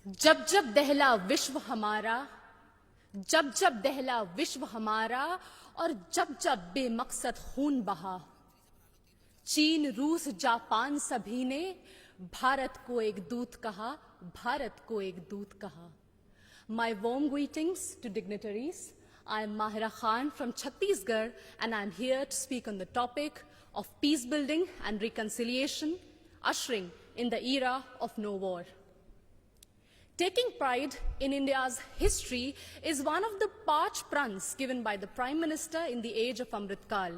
जब जब दहला विश्व हमारा, जब जब दहला विश्व हमारा, और जब जब बेमकसद खून बहा, चीन रूस जापान सभी ने भारत को एक दूत कहा, भारत को एक दूत कहा. My warm greetings to dignitaries. I am Mahira Khan from Chhattisgarh, and I am here to speak on the topic of peace building and reconciliation, ushering in the era of no war. Taking pride in India's history is one of the parch prans given by the Prime Minister in the age of Amrit Kal.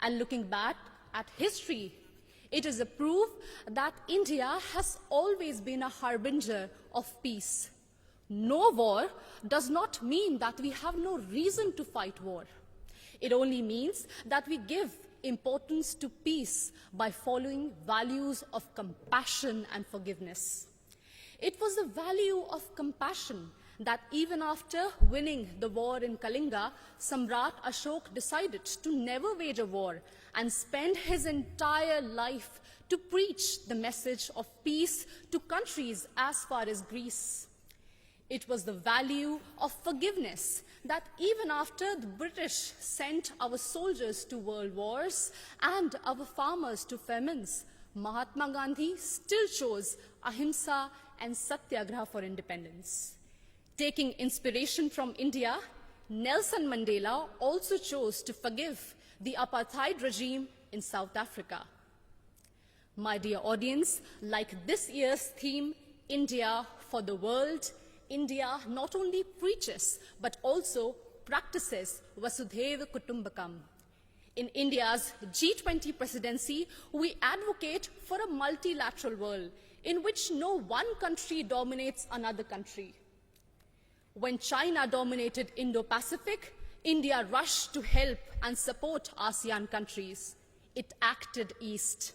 And looking back at history, it is a proof that India has always been a harbinger of peace. No war does not mean that we have no reason to fight war. It only means that we give importance to peace by following values of compassion and forgiveness. It was the value of compassion that even after winning the war in Kalinga, Samrat Ashok decided to never wage a war and spend his entire life to preach the message of peace to countries as far as Greece. It was the value of forgiveness that even after the British sent our soldiers to world wars and our farmers to famines, Mahatma Gandhi still chose ahimsa and satyagraha for independence. Taking inspiration from India, Nelson Mandela also chose to forgive the apartheid regime in South Africa. My dear audience, like this year's theme, India for the World, India not only preaches but also practices Vasudhaiva Kutumbakam. In India's G20 presidency, we advocate for a multilateral world in which no one country dominates another country. When China dominated Indo-Pacific, India rushed to help and support ASEAN countries. It acted east.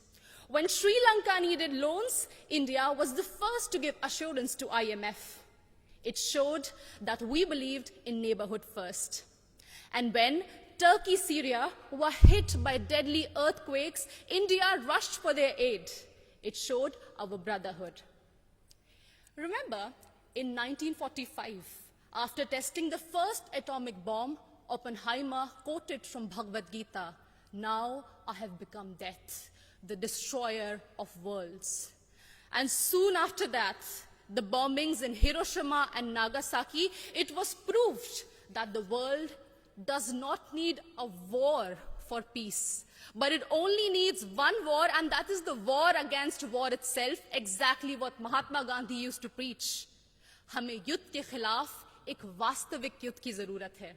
When Sri Lanka needed loans, India was the first to give assurance to IMF. It showed that we believed in neighborhood first. And when Turkey, Syria were hit by deadly earthquakes, India rushed for their aid. It showed our brotherhood. Remember, in 1945, after testing the first atomic bomb, Oppenheimer quoted from Bhagavad Gita, "Now I have become death, the destroyer of worlds." And soon after that, the bombings in Hiroshima and Nagasaki, it was proved that the world does not need a war for peace, but it only needs one war, and that is the war against war itself, exactly what Mahatma Gandhi used to preach. हमें युद्ध के खिलाफ एक वास्तविक युद्ध की जरूरत है.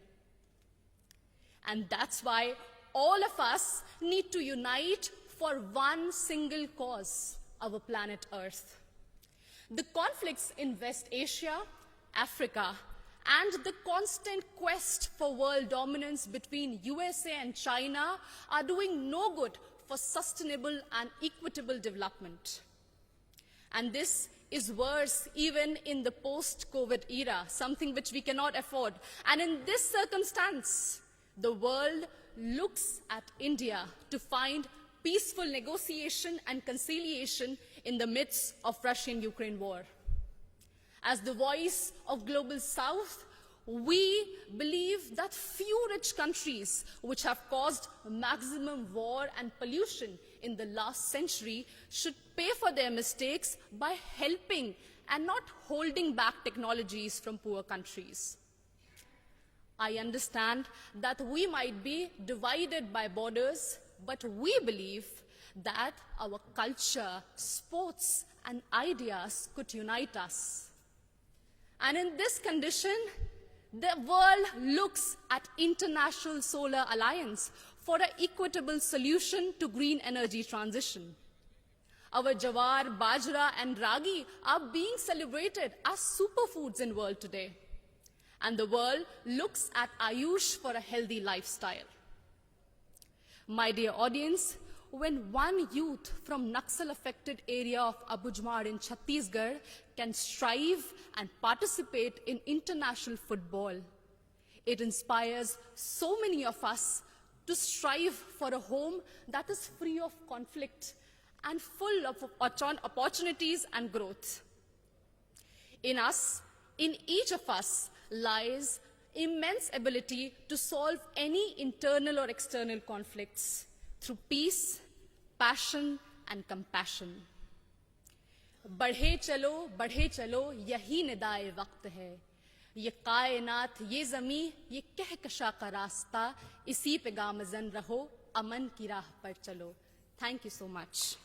And that's why all of us need to unite for one single cause, our planet Earth. The conflicts in West Asia, Africa, and the constant quest for world dominance between USA and China are doing no good for sustainable and equitable development. And this is worse even in the post-COVID era, something which we cannot afford. And in this circumstance, the world looks at India to find peaceful negotiation and conciliation in the midst of Russian-Ukraine war. As the voice of Global South, we believe that few rich countries which have caused maximum war and pollution in the last century should pay for their mistakes by helping and not holding back technologies from poor countries. I understand that we might be divided by borders, but we believe that our culture, sports, and ideas could unite us. And in this condition, the world looks at International Solar Alliance for an equitable solution to green energy transition. Our jawar, bajra, and ragi are being celebrated as superfoods in the world today. And the world looks at Ayush for a healthy lifestyle. My dear audience, when one youth from Naxal-affected area of Abujmar in Chhattisgarh can strive and participate in international football, it inspires so many of us to strive for a home that is free of conflict and full of opportunities and growth. In us, in each of us, lies immense ability to solve any internal or external conflicts through peace, passion, and compassion. बढ़े चलो यही निदाए वक्त है. ये कायनात, ये ज़मी, ये कहकशा का रास्ता, इसी पे गामज़न रहो, अमन की राह पर चलो. Thank you so much.